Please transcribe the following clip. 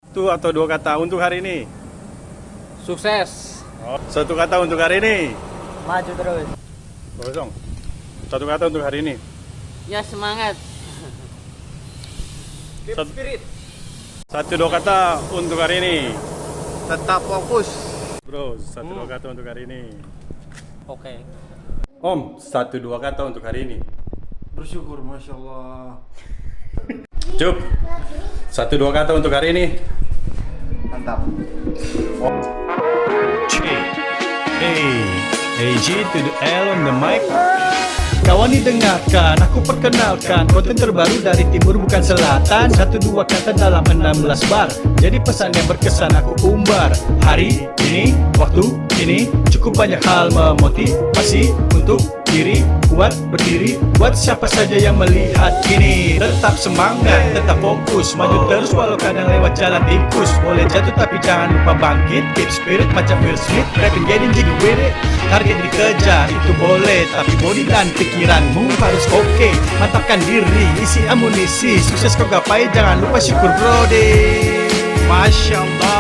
Satu atau dua kata untuk hari ini? Sukses. Oh, satu kata untuk hari ini. Maju terus. Kosong. Satu kata untuk hari ini. Ya semangat. Keep Satu- spirit. Satu dua kata untuk hari ini. Tetap fokus. Bro, satu dua kata untuk hari ini. Oke. Om, satu dua kata untuk hari ini. Bersyukur, Masya Allah. Cup, satu dua kata untuk hari ini. Mantap. AG to the L on the mic. Kawan didengarkan, aku perkenalkan konten terbaru dari timur bukan selatan. Satu dua kata dalam 16 bar. Jadi pesan yang berkesan aku umbar. Hari ini, waktu ini cukup banyak hal memotivasi untuk diri kuat berdiri buat siapa saja yang melihat ini. Tetap semangat, tetap fokus, maju terus walau kadang lewat jalan tikus. Boleh jatuh tapi jangan lupa bangkit. Keep spirit macam Will Smith, rapping getting jiggy with it. Target dikejar itu boleh, tapi body dan pikiranmu harus oke. Mantapkan diri, isi amunisi. Sukses kau gapai, jangan lupa syukur bro deh. Masya Allah.